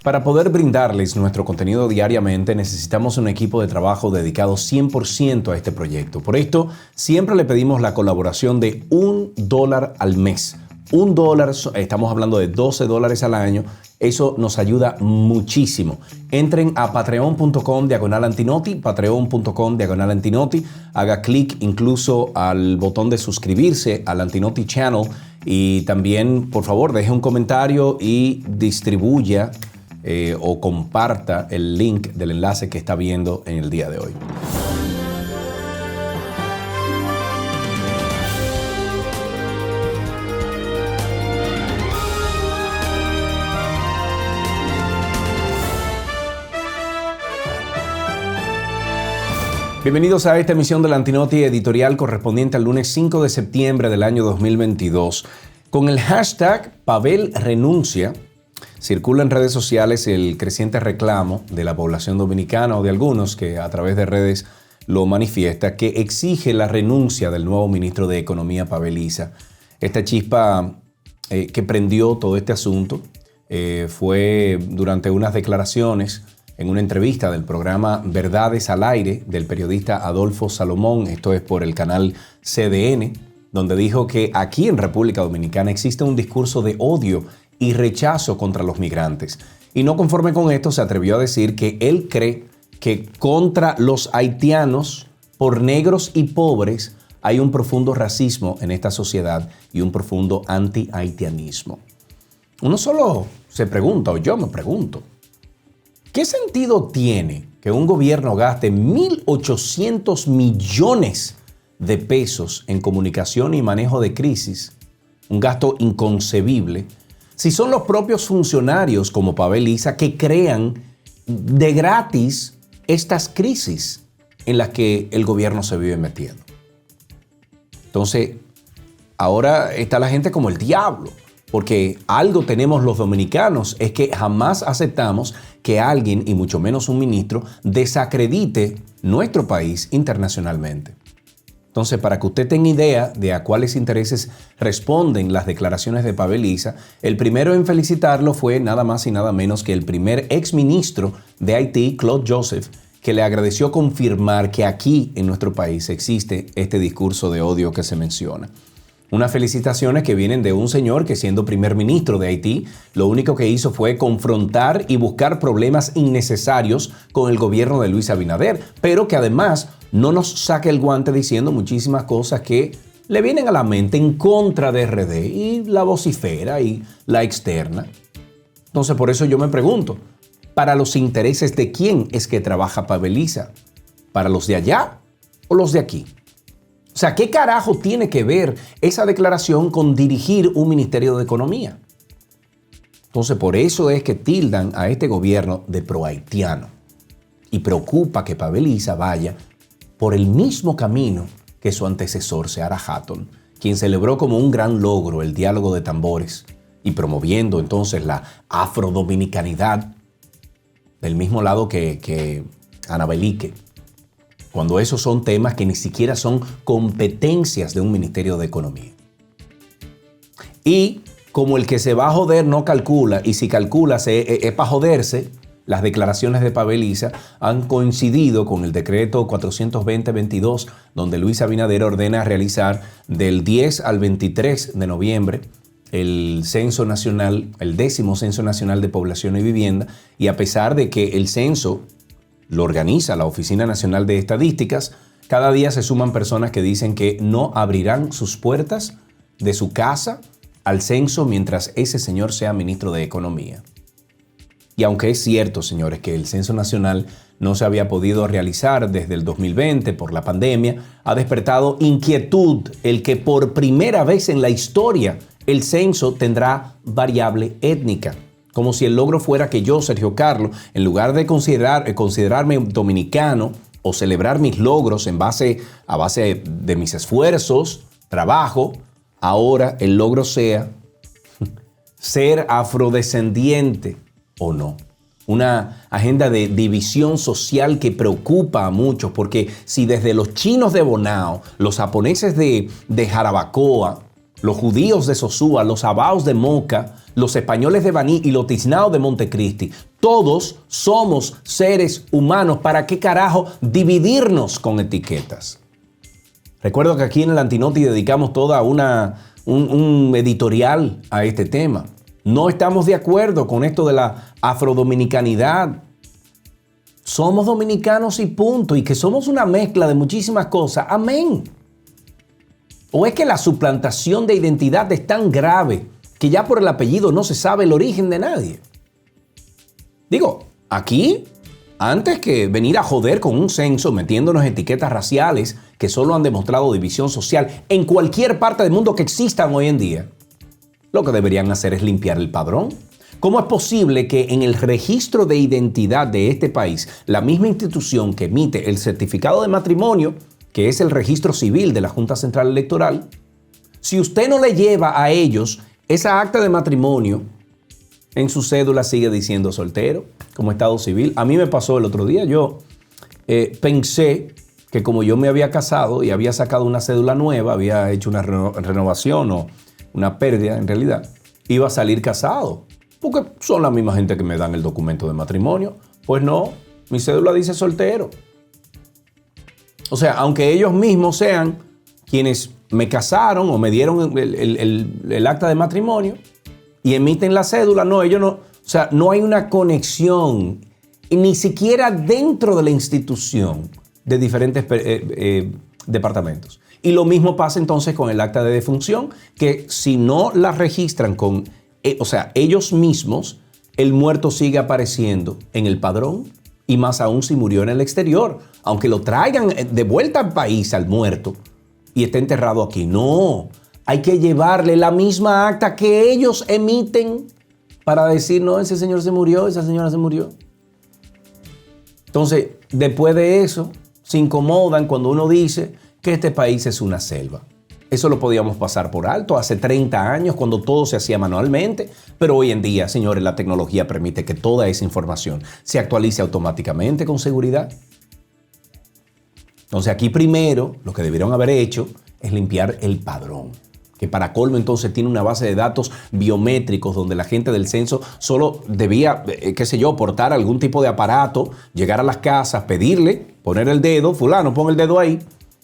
Para poder brindarles nuestro contenido diariamente, necesitamos un equipo de trabajo dedicado 100% a este proyecto. Por esto, siempre le pedimos la colaboración de $1 al mes. $1, estamos hablando de $12 al año. Eso nos ayuda muchísimo. Entren a patreon.com/Antinoti, patreon.com/Antinoti. Haga clic incluso al botón de suscribirse al Antinoti Channel. Y también, por favor, deje un comentario y distribuya o comparta el link del enlace que está viendo en el día de hoy. Bienvenidos a esta emisión del Antinoti editorial correspondiente al lunes 5 de septiembre del año 2022. Con el hashtag Pavel renuncia, circula en redes sociales el creciente reclamo de la población dominicana o de algunos que a través de redes lo manifiesta, que exige la renuncia del nuevo ministro de Economía, Pavel Issa. Esta chispa que prendió todo este asunto fue durante unas declaraciones en una entrevista del programa Verdades al Aire del periodista Adolfo Salomón, esto es por el canal CDN, donde dijo que aquí en República Dominicana existe un discurso de odio y rechazo contra los migrantes. Y no conforme con esto, se atrevió a decir que él cree que contra los haitianos, por negros y pobres, hay un profundo racismo en esta sociedad y un profundo anti-haitianismo. Uno solo se pregunta, o yo me pregunto, ¿qué sentido tiene que un gobierno gaste 1.800 millones de pesos en comunicación y manejo de crisis? Un gasto inconcebible. Si son los propios funcionarios como Pavel Issa que crean de gratis estas crisis en las que el gobierno se vive metiendo. Entonces, ahora está la gente como el diablo. Porque algo tenemos los dominicanos, es que jamás aceptamos que alguien, y mucho menos un ministro, desacredite nuestro país internacionalmente. Entonces, para que usted tenga idea de a cuáles intereses responden las declaraciones de Pavel Issa, el primero en felicitarlo fue nada más y nada menos que el primer exministro de Haití, Claude Joseph, que le agradeció confirmar que aquí en nuestro país existe este discurso de odio que se menciona. Unas felicitaciones que vienen de un señor que, siendo primer ministro de Haití, lo único que hizo fue confrontar y buscar problemas innecesarios con el gobierno de Luis Abinader, pero que además no nos saque el guante diciendo muchísimas cosas que le vienen a la mente en contra de RD y la vocifera y la externa. Entonces, por eso yo me pregunto, ¿para los intereses de quién es que trabaja Pavel Issa? ¿Para los de allá o los de aquí? O sea, ¿qué carajo tiene que ver esa declaración con dirigir un Ministerio de Economía? Entonces, por eso es que tildan a este gobierno de pro-haitiano. Y preocupa que Pavel Issa vaya por el mismo camino que su antecesor, Seara Hatton, quien celebró como un gran logro el diálogo de tambores y promoviendo entonces la afrodominicanidad del mismo lado que Ana Belique. Cuando esos son temas que ni siquiera son competencias de un Ministerio de Economía. Y como el que se va a joder no calcula, y si calcula es para joderse, las declaraciones de Pavel Issa han coincidido con el decreto 420-22, donde Luis Abinader ordena realizar del 10 al 23 de noviembre el censo nacional, el 10º censo nacional de población y vivienda, y a pesar de que el censo lo organiza la Oficina Nacional de Estadísticas, cada día se suman personas que dicen que no abrirán sus puertas de su casa al censo mientras ese señor sea ministro de Economía. Y aunque es cierto, señores, que el censo nacional no se había podido realizar desde el 2020 por la pandemia, ha despertado inquietud el que por primera vez en la historia el censo tendrá variable étnica. Como si el logro fuera que yo, Sergio Carlos, en lugar de considerarme dominicano o celebrar mis logros a base de mis esfuerzos, trabajo, ahora el logro sea ser afrodescendiente o no. Una agenda de división social que preocupa a muchos, porque si desde los chinos de Bonao, los japoneses de Jarabacoa, los judíos de Sosúa, los abaos de Moca, los españoles de Baní y los tiznaos de Montecristi, Todos somos seres humanos. ¿Para qué carajo dividirnos con etiquetas? Recuerdo que aquí en el Antinoti dedicamos toda un editorial a este tema. No estamos de acuerdo con esto de la afrodominicanidad. Somos dominicanos y punto. Y que somos una mezcla de muchísimas cosas. Amén. ¿O es que la suplantación de identidad es tan grave que ya por el apellido no se sabe el origen de nadie? Digo, aquí, antes que venir a joder con un censo metiéndonos etiquetas raciales que solo han demostrado división social en cualquier parte del mundo que existan hoy en día, lo que deberían hacer es limpiar el padrón. ¿Cómo es posible que en el registro de identidad de este país, la misma institución que emite el certificado de matrimonio, que es el registro civil de la Junta Central Electoral, si usted no le lleva a ellos esa acta de matrimonio, en su cédula sigue diciendo soltero, como estado civil? A mí me pasó el otro día, yo pensé que como yo me había casado y había sacado una cédula nueva, había hecho una renovación o una pérdida en realidad, iba a salir casado, porque son la misma gente que me dan el documento de matrimonio. Pues no, mi cédula dice soltero. O sea, aunque ellos mismos sean quienes me casaron o me dieron el acta de matrimonio y emiten la cédula, no, ellos no, o sea, no hay una conexión, y ni siquiera dentro de la institución de diferentes departamentos. Y lo mismo pasa entonces con el acta de defunción, que si no la registran con, o sea, ellos mismos, el muerto sigue apareciendo en el padrón, y más aún si murió en el exterior, aunque lo traigan de vuelta al país al muerto y esté enterrado aquí. No, hay que llevarle la misma acta que ellos emiten para decir, no, ese señor se murió, esa señora se murió. Entonces, después de eso, se incomodan cuando uno dice que este país es una selva. Eso lo podíamos pasar por alto hace 30 años cuando todo se hacía manualmente, pero hoy en día, señores, la tecnología permite que toda esa información se actualice automáticamente con seguridad. Entonces aquí primero lo que debieron haber hecho es limpiar el padrón, que para colmo entonces tiene una base de datos biométricos donde la gente del censo solo debía, qué sé yo, portar algún tipo de aparato, llegar a las casas, pedirle, poner el dedo, fulano, pon el dedo ahí,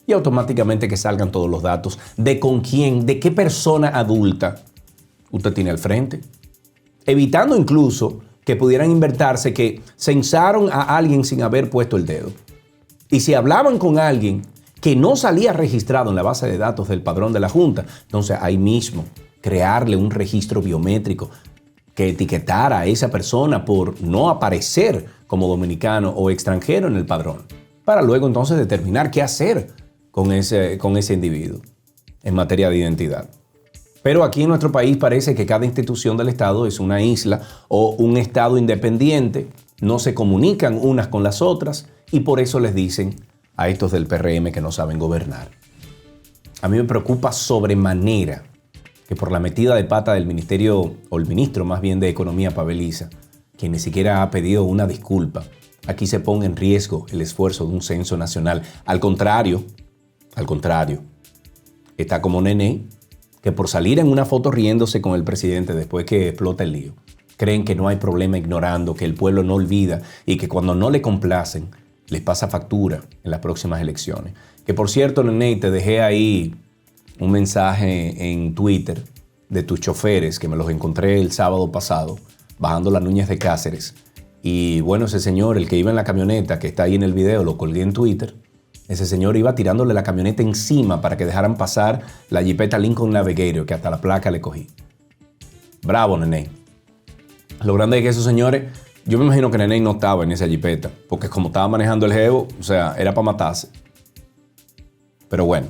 y automáticamente que salgan todos los datos de con quién, de qué persona adulta usted tiene al frente. Evitando incluso que pudieran inventarse que censaron a alguien sin haber puesto el dedo. Y si hablaban con alguien que no salía registrado en la base de datos del padrón de la Junta, entonces ahí mismo crearle un registro biométrico que etiquetara a esa persona por no aparecer como dominicano o extranjero en el padrón, para luego entonces determinar qué hacer con ese individuo en materia de identidad. Pero aquí en nuestro país parece que cada institución del Estado es una isla o un Estado independiente, no se comunican unas con las otras y por eso les dicen a estos del PRM que no saben gobernar. A mí me preocupa sobremanera que por la metida de pata del ministerio, o el ministro más bien de Economía, Paveliza, quien ni siquiera ha pedido una disculpa, aquí se ponga en riesgo el esfuerzo de un censo nacional. Al contrario, está como Nene, que por salir en una foto riéndose con el presidente después que explota el lío, creen que no hay problema ignorando que el pueblo no olvida y que cuando no le complacen, les pasa factura en las próximas elecciones. Que por cierto, Nene, te dejé ahí un mensaje en Twitter de tus choferes que me los encontré el sábado pasado, bajando las Núñez de Cáceres. Y bueno, ese señor, el que iba en la camioneta, que está ahí en el video, lo colgué en Twitter. Ese señor iba tirándole la camioneta encima para que dejaran pasar la Jeepeta Lincoln Navigator, que hasta la placa le cogí. Bravo, Nene. Lo grande es que esos señores, yo me imagino que Nene no estaba en esa Jeepeta, porque como estaba manejando el jevo, o sea, era para matarse. Pero bueno,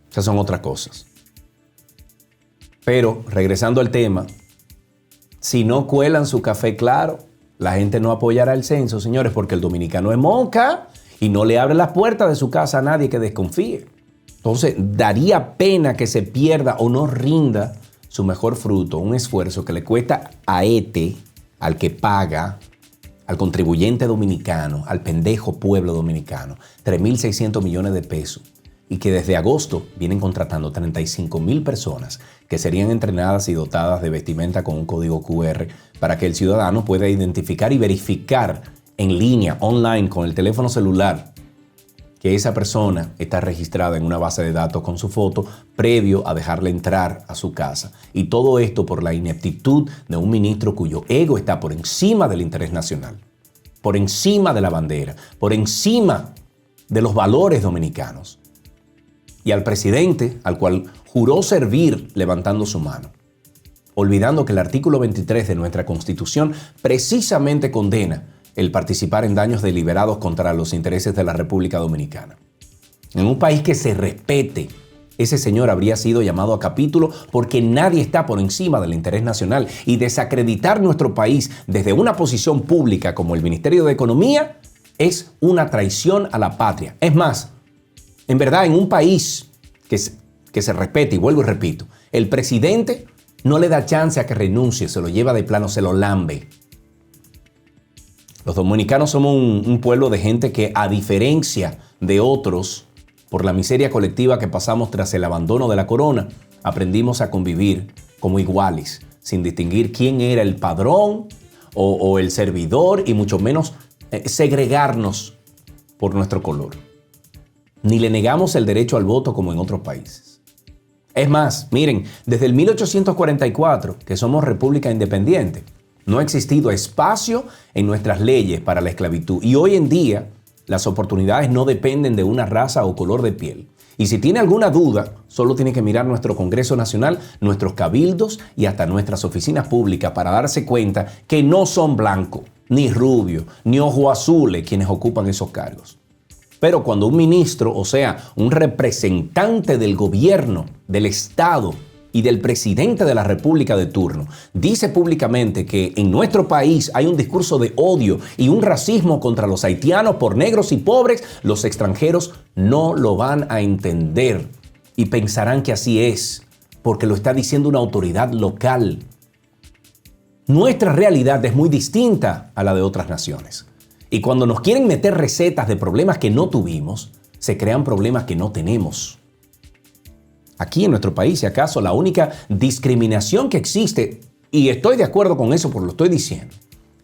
esas son otras cosas. Pero, regresando al tema, si no cuelan su café claro, la gente no apoyará el censo, señores, porque el dominicano es monca y no le abre las puertas de su casa a nadie que desconfíe. Entonces, daría pena que se pierda o no rinda su mejor fruto, un esfuerzo que le cuesta a ETE, al que paga, al contribuyente dominicano, al pendejo pueblo dominicano, 3.600 millones de pesos, y que desde agosto vienen contratando 35,000 personas que serían entrenadas y dotadas de vestimenta con un código QR para que el ciudadano pueda identificar y verificar en línea, online, con el teléfono celular, que esa persona está registrada en una base de datos con su foto previo a dejarle entrar a su casa. Y todo esto por la ineptitud de un ministro cuyo ego está por encima del interés nacional, por encima de la bandera, por encima de los valores dominicanos. Y al presidente, al cual juró servir levantando su mano, olvidando que el artículo 23 de nuestra Constitución precisamente condena el participar en daños deliberados contra los intereses de la República Dominicana. En un país que se respete, ese señor habría sido llamado a capítulo porque nadie está por encima del interés nacional, y desacreditar nuestro país desde una posición pública como el Ministerio de Economía es una traición a la patria. Es más, en verdad, en un país que se respete, y vuelvo y repito, el presidente no le da chance a que renuncie, se lo lleva de plano, se lo lambe. Los dominicanos somos un pueblo de gente que, a diferencia de otros, por la miseria colectiva que pasamos tras el abandono de la corona, aprendimos a convivir como iguales, sin distinguir quién era el padrón o el servidor, y mucho menos segregarnos por nuestro color. Ni le negamos el derecho al voto como en otros países. Es más, miren, desde el 1844, que somos república independiente, no ha existido espacio en nuestras leyes para la esclavitud. Y hoy en día, las oportunidades no dependen de una raza o color de piel. Y si tiene alguna duda, solo tiene que mirar nuestro Congreso Nacional, nuestros cabildos y hasta nuestras oficinas públicas para darse cuenta que no son blancos, ni rubios, ni ojos azules quienes ocupan esos cargos. Pero cuando un ministro, o sea, un representante del gobierno, del Estado y del presidente de la República de turno, dice públicamente que en nuestro país hay un discurso de odio y un racismo contra los haitianos por negros y pobres, los extranjeros no lo van a entender y pensarán que así es, porque lo está diciendo una autoridad local. Nuestra realidad es muy distinta a la de otras naciones. Y cuando nos quieren meter recetas de problemas que no tuvimos, se crean problemas que no tenemos. Aquí en nuestro país, si acaso, la única discriminación que existe, y estoy de acuerdo con eso porque lo estoy diciendo,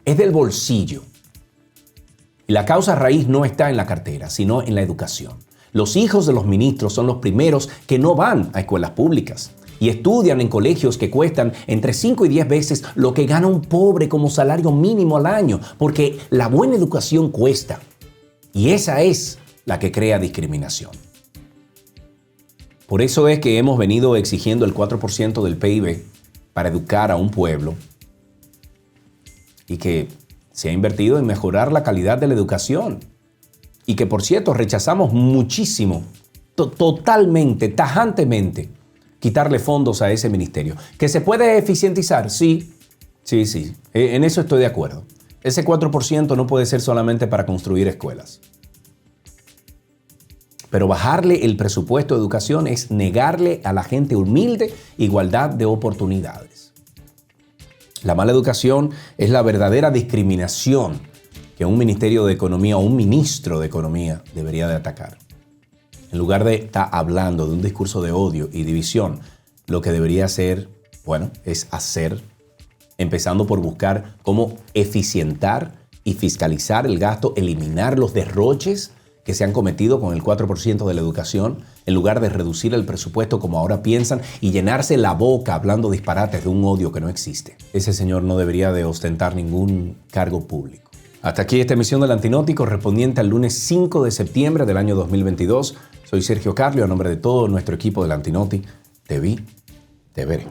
es del bolsillo. Y la causa raíz no está en la cartera, sino en la educación. Los hijos de los ministros son los primeros que no van a escuelas públicas y estudian en colegios que cuestan entre 5 y 10 veces lo que gana un pobre como salario mínimo al año, porque la buena educación cuesta. Y esa es la que crea discriminación. Por eso es que hemos venido exigiendo el 4% del PIB para educar a un pueblo y que se ha invertido en mejorar la calidad de la educación. Y que, por cierto, rechazamos muchísimo, totalmente, tajantemente, quitarle fondos a ese ministerio. ¿Que se puede eficientizar? Sí. En eso estoy de acuerdo. Ese 4% no puede ser solamente para construir escuelas. Pero bajarle el presupuesto de educación es negarle a la gente humilde igualdad de oportunidades. La mala educación es la verdadera discriminación que un ministerio de Economía o un ministro de Economía debería de atacar. En lugar de estar hablando de un discurso de odio y división, lo que debería hacer, es hacer, empezando por buscar cómo eficientar y fiscalizar el gasto, eliminar los derroches que se han cometido con el 4% de la educación, en lugar de reducir el presupuesto como ahora piensan y llenarse la boca hablando disparates de un odio que no existe. Ese señor no debería de ostentar ningún cargo público. Hasta aquí esta emisión del Antinoti correspondiente al lunes 5 de septiembre del año 2022. Soy Sergio Carlio, a nombre de todo nuestro equipo del Antinoti. Te vi, te veré.